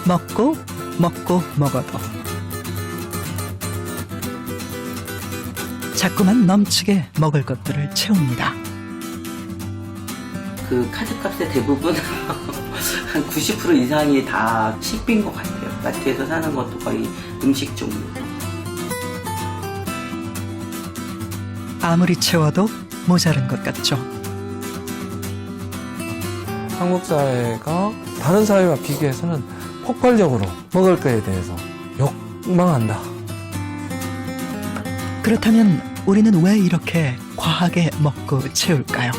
먹고 먹어도 자꾸만 넘치게 먹을 것들을 채웁니다. 그 카드값의 대부분 한 90% 이상이 다 식비인 것 같아요. 마트에서 사는 것도 거의 음식 종류. 아무리 채워도 모자른 것 같죠. 한국 사회가 다른 사회와 비교해서는 폭발적으로 먹을 거에 대해서 욕망한다. 그렇다면 우리는 왜 이렇게 과하게 먹고 채울까요?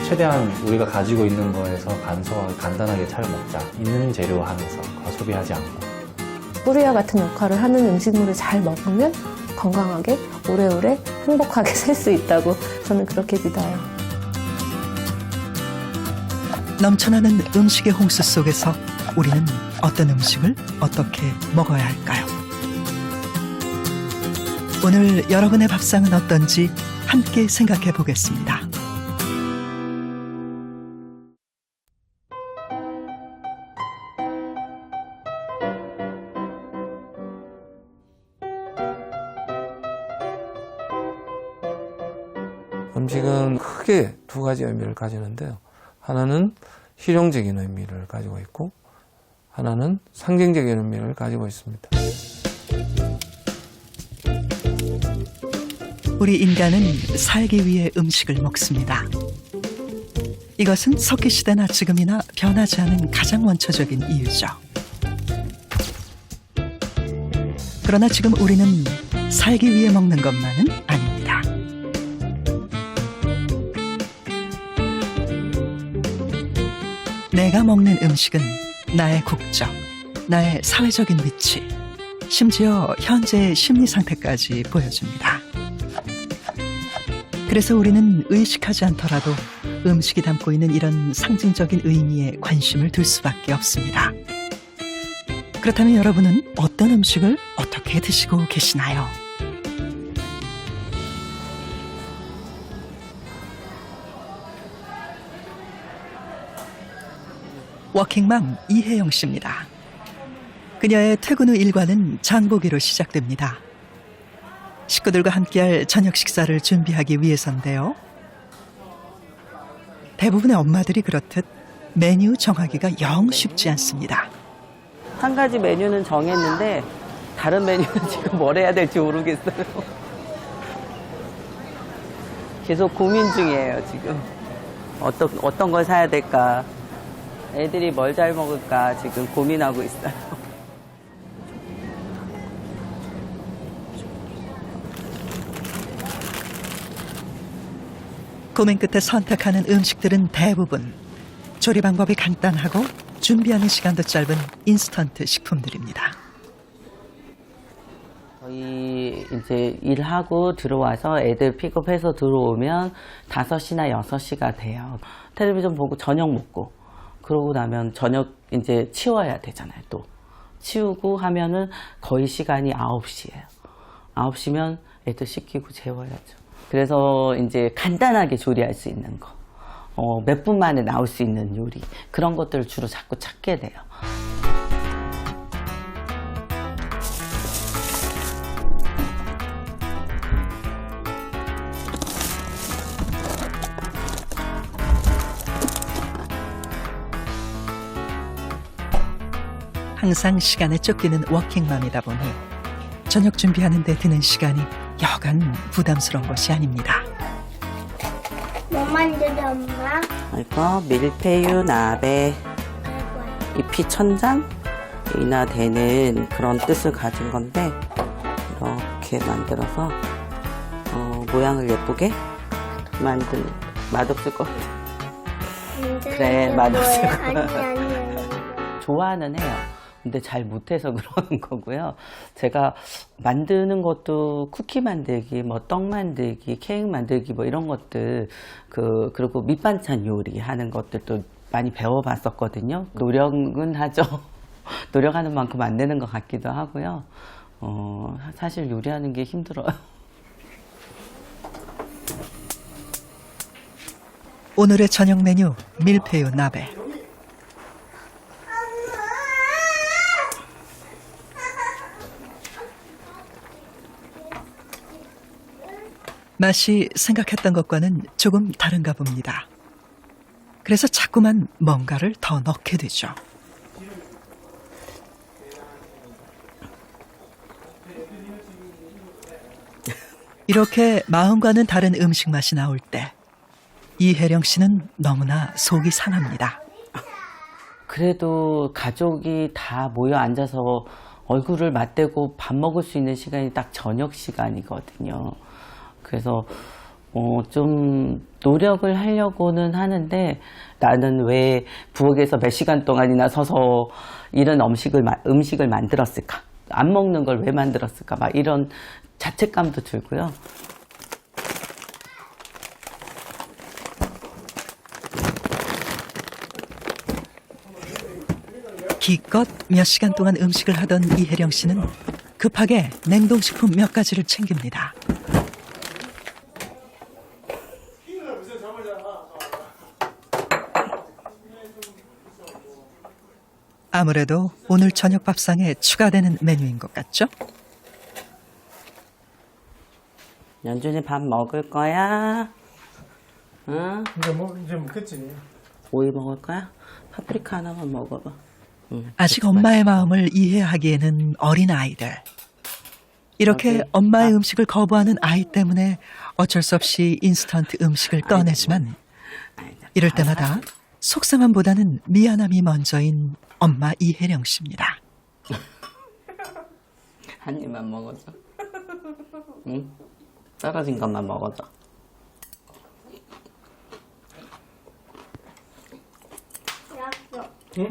최대한 우리가 가지고 있는 거에서 간단하게 잘 먹자. 있는 재료 하면서 과소비하지 않고. 뿌리와 같은 역할을 하는 음식물을 잘 먹으면 건강하게 오래오래 행복하게 살 수 있다고 저는 그렇게 믿어요. 넘쳐나는 음식의 홍수 속에서 우리는 어떤 음식을 어떻게 먹어야 할까요? 오늘 여러분의 밥상은 어떤지 함께 생각해 보겠습니다. 음식은 크게 두 가지 의미를 가지는데요. 하나는 실용적인 의미를 가지고 있고 하나는 상징적인 의미를 가지고 있습니다. 우리 인간은 살기 위해 음식을 먹습니다. 이것은 석기시대나 지금이나 변하지 않은 가장 원초적인 이유죠. 그러나 지금 우리는 살기 위해 먹는 것만은 아닙니다. 내가 먹는 음식은 나의 국적, 나의 사회적인 위치, 심지어 현재의 심리 상태까지 보여줍니다. 그래서 우리는 의식하지 않더라도 음식이 담고 있는 이런 상징적인 의미에 관심을 둘 수밖에 없습니다. 그렇다면 여러분은 어떤 음식을 어떻게 드시고 계시나요? 워킹맘 이혜영 씨입니다. 그녀의 퇴근 후 일과는 장보기로 시작됩니다. 식구들과 함께할 저녁 식사를 준비하기 위해서인데요. 대부분의 엄마들이 그렇듯 메뉴 정하기가 영 쉽지 않습니다. 한 가지 메뉴는 정했는데 다른 메뉴는 지금 뭘 해야 될지 모르겠어요. 계속 고민 중이에요, 지금. 어떤 걸 사야 될까? 애들이 뭘 잘 먹을까 지금 고민하고 있어요. 고민 끝에 선택하는 음식들은 대부분 조리 방법이 간단하고 준비하는 시간도 짧은 인스턴트 식품들입니다. 저희 이제 일하고 들어와서 애들 픽업해서 들어오면 5시나 6시가 돼요. 텔레비전 보고 저녁 먹고 그러고 나면 저녁 이제 치워야 되잖아요. 또 치우고 하면은 거의 시간이 9시예요. 9시면 애들 씻기고 재워야죠. 그래서 이제 간단하게 조리할 수 있는 거, 몇 분 만에 나올 수 있는 요리 그런 것들을 주로 자꾸 찾게 돼요. 항상 시간에 쫓기는 워킹맘이다 보니 저녁 준비하는 데 드는 시간이 여간 부담스러운 것이 아닙니다. 뭐 만들어 엄마? 이거 밀푀유 나베 잎이 천장이나 되는 그런 뜻을 가진 건데 이렇게 만들어서 모양을 예쁘게 만든 맛없을 것 같아. 그래, 맛없을 것 같아. 아니. 좋아는 해요. 근데 잘 못해서 그러는 거고요. 제가 만드는 것도 쿠키 만들기, 떡 만들기, 케이크 만들기 이런 것들 그리고 밑반찬 요리 하는 것들도 많이 배워봤었거든요. 노력은 하죠. 노력하는 만큼 안 되는 것 같기도 하고요. 사실 요리하는 게 힘들어요. 오늘의 저녁 메뉴 밀푀유 나베. 맛이 생각했던 것과는 조금 다른가 봅니다. 그래서 자꾸만 뭔가를 더 넣게 되죠. 이렇게 마음과는 다른 음식 맛이 나올 때 이혜령 씨는 너무나 속이 상합니다. 그래도 가족이 다 모여 앉아서 얼굴을 맞대고 밥 먹을 수 있는 시간이 딱 저녁 시간이거든요. 그래서 좀 노력을 하려고는 하는데 나는 왜 부엌에서 몇 시간 동안이나 서서 이런 음식을 만들었을까? 안 먹는 걸 왜 만들었을까? 막 이런 자책감도 들고요. 기껏 몇 시간 동안 음식을 하던 이혜령 씨는 급하게 냉동식품 몇 가지를 챙깁니다. 아무래도 오늘 저녁 밥상에 추가되는 메뉴인 것 같죠? 연준이 밥 먹을 거야? 응? 이제 먹겠지. 오이 먹을 거야? 파프리카 하나만 먹어봐. 응, 아직 그렇지, 엄마의 마음을 이해하기에는 어린 아이들. 이렇게 오케이. 엄마의 음식을 거부하는 아이 때문에 어쩔 수 없이 인스턴트 음식을 꺼내지만 이럴 때마다 속상함보다는 미안함이 먼저인 엄마 이혜령 씨입니다. 한 입만 먹어줘. 응? 떨어진 것만 먹어줘. 약속. 응?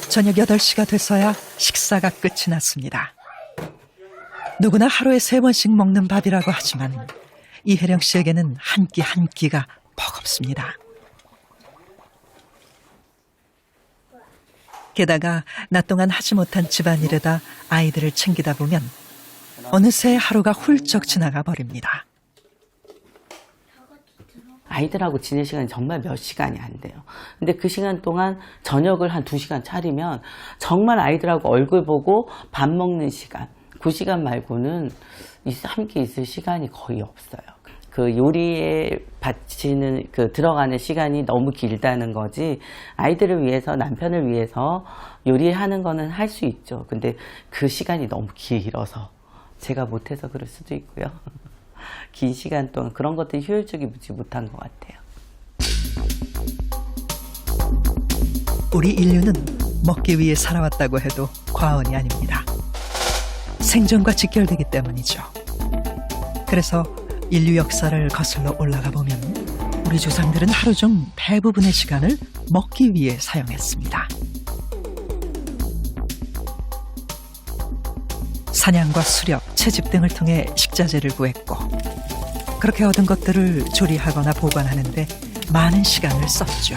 저녁 8시가 돼서야 식사가 끝이 났습니다. 누구나 하루에 3번씩 먹는 밥이라고 하지만 이혜령 씨에게는 한 끼 한 끼가 버겁습니다. 게다가 낮 동안 하지 못한 집안일에다 아이들을 챙기다 보면 어느새 하루가 훌쩍 지나가 버립니다. 아이들하고 지낼 시간이 정말 몇 시간이 안 돼요. 근데 그 시간 동안 저녁을 한 2시간 차리면 정말 아이들하고 얼굴 보고 밥 먹는 시간, 그 시간 말고는 함께 있을 시간이 거의 없어요. 그 요리에 바치는 들어가는 시간이 너무 길다는 거지, 아이들을 위해서, 남편을 위해서 요리하는 거는 할 수 있죠. 근데 그 시간이 너무 길어서 제가 못해서 그럴 수도 있고요. 긴 시간 동안 그런 것들이 효율적이지 못한 것 같아요. 우리 인류는 먹기 위해 살아왔다고 해도 과언이 아닙니다. 생존과 직결되기 때문이죠. 그래서 인류 역사를 거슬러 올라가 보면 우리 조상들은 하루 중 대부분의 시간을 먹기 위해 사용했습니다. 사냥과 수렵, 채집 등을 통해 식자재를 구했고 그렇게 얻은 것들을 조리하거나 보관하는 데 많은 시간을 썼죠.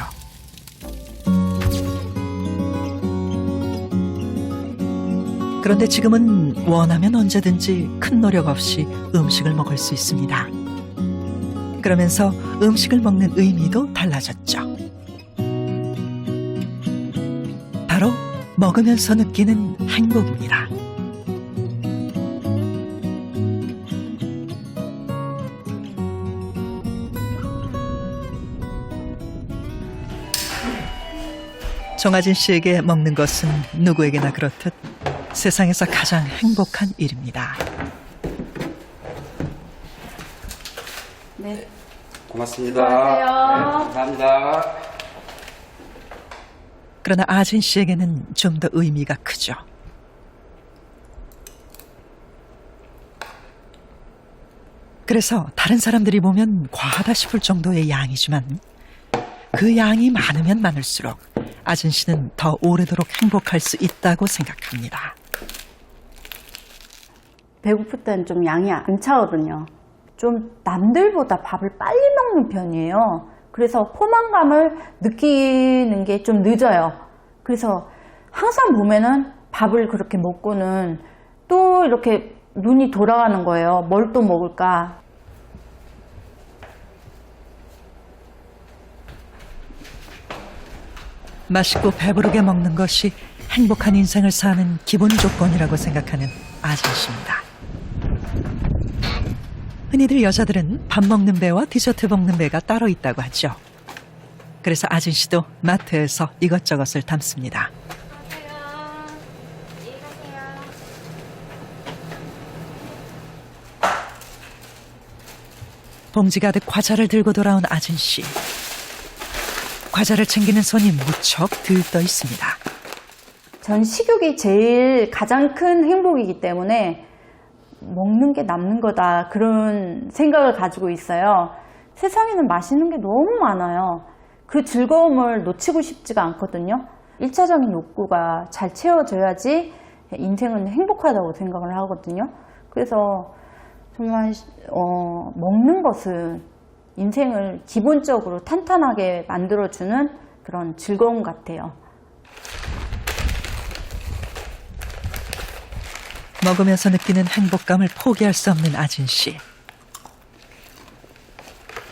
그런데 지금은 원하면 언제든지 큰 노력 없이 음식을 먹을 수 있습니다. 그러면서 음식을 먹는 의미도 달라졌죠. 바로 먹으면서 느끼는 행복입니다. 정아진 씨에게 먹는 것은 누구에게나 그렇듯 세상에서 가장 행복한 일입니다. 네. 고맙습니다. 네, 감사합니다. 그러나 아진 씨에게는 좀 더 의미가 크죠. 그래서 다른 사람들이 보면 과하다 싶을 정도의 양이지만 그 양이 많으면 많을수록 아진 씨는 더 오래도록 행복할 수 있다고 생각합니다. 배고플 때는 좀 양이 안 차거든요. 좀 남들보다 밥을 빨리 먹는 편이에요. 그래서 포만감을 느끼는 게 좀 늦어요. 그래서 항상 보면은 밥을 그렇게 먹고는 또 이렇게 눈이 돌아가는 거예요. 뭘 또 먹을까? 맛있고 배부르게 먹는 것이 행복한 인생을 사는 기본 조건이라고 생각하는 아진 씨입니다. 흔히들 여자들은 밥 먹는 배와 디저트 먹는 배가 따로 있다고 하죠. 그래서 아진 씨도 마트에서 이것저것을 담습니다. 봉지 가득 과자를 들고 돌아온 아진 씨. 과자를 챙기는 손이 무척 들떠 있습니다. 전 식욕이 제일 가장 큰 행복이기 때문에 먹는 게 남는 거다 그런 생각을 가지고 있어요. 세상에는 맛있는 게 너무 많아요. 그 즐거움을 놓치고 싶지가 않거든요. 1차적인 욕구가 잘 채워져야지 인생은 행복하다고 생각을 하거든요. 그래서 정말 먹는 것은 인생을 기본적으로 탄탄하게 만들어주는 그런 즐거움 같아요. 먹으면서 느끼는 행복감을 포기할 수 없는 아진 씨.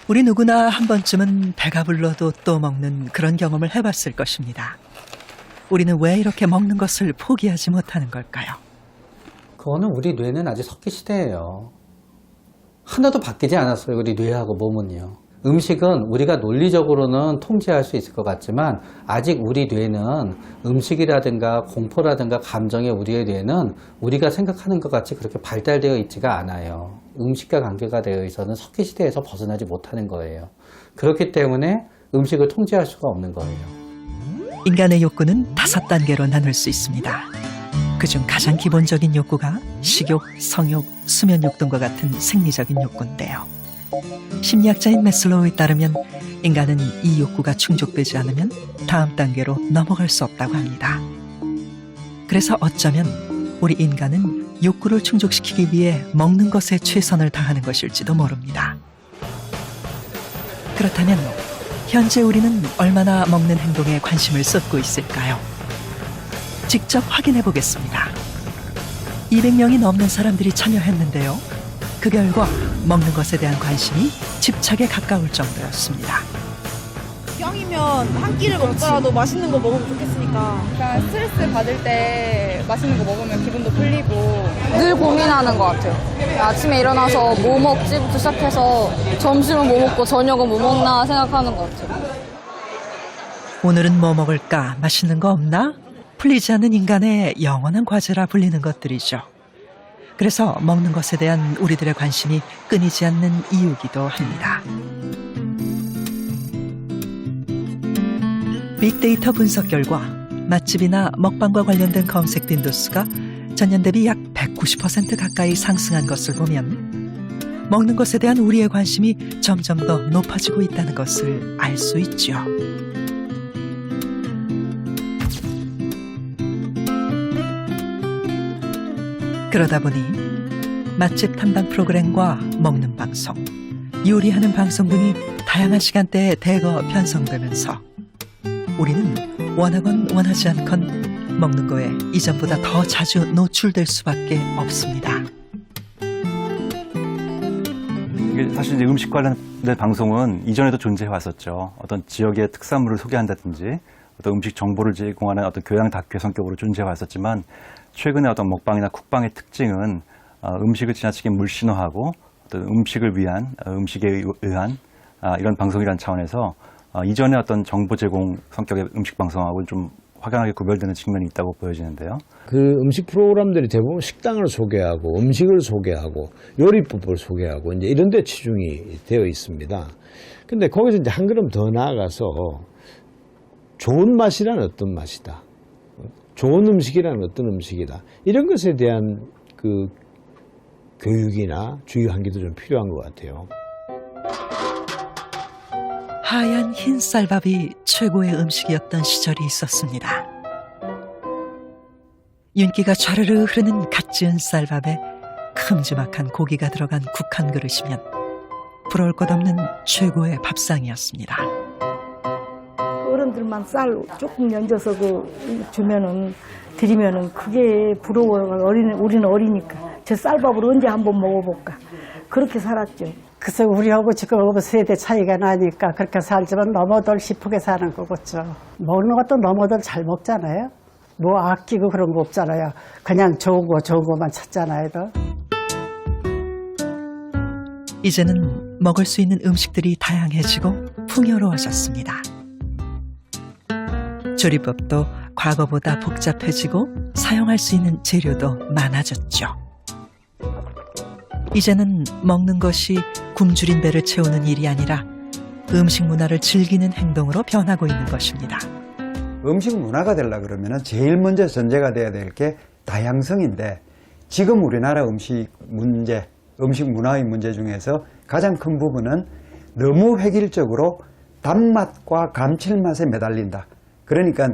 우리 누구나 한 번쯤은 배가 불러도 또 먹는 그런 경험을 해봤을 것입니다. 우리는 왜 이렇게 먹는 것을 포기하지 못하는 걸까요? 그거는 우리 뇌는 아직 석기 시대예요. 하나도 바뀌지 않았어요. 우리 뇌하고 몸은요. 음식은 우리가 논리적으로는 통제할 수 있을 것 같지만 아직 우리 뇌는 음식이라든가 공포라든가 감정의 우리의 뇌는 우리가 생각하는 것 같이 그렇게 발달되어 있지가 않아요. 음식과 관계가 되어 있어서는 석기 시대에서 벗어나지 못하는 거예요. 그렇기 때문에 음식을 통제할 수가 없는 거예요. 인간의 욕구는 5단계로 나눌 수 있습니다. 그중 가장 기본적인 욕구가 식욕, 성욕, 수면욕 등과 같은 생리적인 욕구인데요. 심리학자인 매슬로우에 따르면 인간은 이 욕구가 충족되지 않으면 다음 단계로 넘어갈 수 없다고 합니다. 그래서 어쩌면 우리 인간은 욕구를 충족시키기 위해 먹는 것에 최선을 다하는 것일지도 모릅니다. 그렇다면 현재 우리는 얼마나 먹는 행동에 관심을 쏟고 있을까요? 직접 확인해 보겠습니다. 200명이 넘는 사람들이 참여했는데요. 그 결과 먹는 것에 대한 관심이 집착에 가까울 정도였습니다. 병이면 한 끼를 먹더라도 맛있는 거 먹으면 좋겠으니까. 그러니까 스트레스 받을 때 맛있는 거 먹으면 기분도 풀리고 늘 고민하는 것 같아요. 아침에 일어나서 뭐 먹지부터 시작해서 점심은 뭐 먹고 저녁은 뭐 먹나 생각하는 것 같아요. 오늘은 뭐 먹을까? 맛있는 거 없나? 풀리지 않는 인간의 영원한 과제라 불리는 것들이죠. 그래서 먹는 것에 대한 우리들의 관심이 끊이지 않는 이유기도 합니다. 빅데이터 분석 결과 맛집이나 먹방과 관련된 검색 빈도수가 전년 대비 약 190% 가까이 상승한 것을 보면 먹는 것에 대한 우리의 관심이 점점 더 높아지고 있다는 것을 알 수 있죠. 그러다 보니 맛집 탐방 프로그램과 먹는 방송, 요리하는 방송 등이 다양한 시간대에 대거 편성되면서 우리는 원하건 원하지 않건 먹는 거에 이전보다 더 자주 노출될 수밖에 없습니다. 사실 이제 음식 관련된 방송은 이전에도 존재해 왔었죠. 어떤 지역의 특산물을 소개한다든지 어떤 음식 정보를 제공하는 어떤 교양 다큐의 성격으로 존재해 왔었지만 최근에 어떤 먹방이나 쿡방의 특징은 음식을 지나치게 물신화하고 어떤 음식을 위한 음식에 의한 이런 방송이라는 차원에서 이전의 어떤 정보 제공 성격의 음식 방송하고는 좀 확연하게 구별되는 측면이 있다고 보여지는데요. 그 음식 프로그램들이 대부분 식당을 소개하고 음식을 소개하고 요리법을 소개하고 이제 이런 데 치중이 되어 있습니다. 근데 거기서 이제 한 걸음 더 나아가서 좋은 맛이란 어떤 맛이다. 좋은 음식이란 어떤 음식이다. 이런 것에 대한 그 교육이나 주의 환기도 좀 필요한 것 같아요. 하얀 흰 쌀밥이 최고의 음식이었던 시절이 있었습니다. 윤기가 좌르르 흐르는 갓 지은 쌀밥에 큼지막한 고기가 들어간 국 한 그릇이면 부러울 것 없는 최고의 밥상이었습니다. 어른들만 쌀 조금 얹어서 주면은 드리면은 그게 부러워요. 우리는 어리니까 저 쌀밥을 언제 한번 먹어볼까 그렇게 살았죠. 그래서 우리하고 지금 세대 차이가 나니까 그렇게 살지만 너무들 싶게 사는 거겠죠. 먹는 것도 너무들 잘 먹잖아요. 뭐 아끼고 그런 거 없잖아요. 그냥 좋은 거만 찾잖아요. 이제는 먹을 수 있는 음식들이 다양해지고 풍요로워졌습니다. 조리법도 과거보다 복잡해지고 사용할 수 있는 재료도 많아졌죠. 이제는 먹는 것이 굶주린 배를 채우는 일이 아니라 음식 문화를 즐기는 행동으로 변하고 있는 것입니다. 음식 문화가 되려고 그러면 제일 먼저 전제가 돼야 될 게 다양성인데, 지금 우리나라 음식 문화의 문제 중에서 가장 큰 부분은 너무 획일적으로 단맛과 감칠맛에 매달린다. 그러니까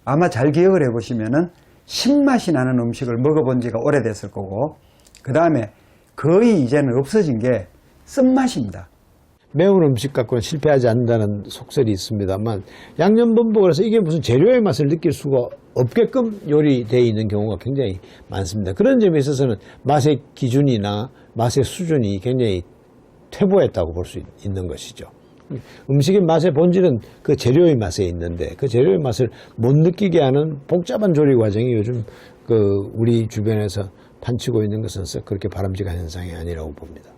아마 잘 기억을 해보시면은 신맛이 나는 음식을 먹어본 지가 오래됐을 거고, 그 다음에 거의 이제는 없어진 게 쓴맛입니다. 매운 음식 갖고는 실패하지 않는다는 속설이 있습니다만, 양념범벅을 해서 이게 무슨 재료의 맛을 느낄 수가 없게끔 요리되어 있는 경우가 굉장히 많습니다. 그런 점에 있어서는 맛의 기준이나 맛의 수준이 굉장히 퇴보했다고 볼 수 있는 것이죠. 음식의 맛의 본질은 그 재료의 맛에 있는데, 그 재료의 맛을 못 느끼게 하는 복잡한 조리 과정이 요즘 우리 주변에서 판치고 있는 것은 그렇게 바람직한 현상이 아니라고 봅니다.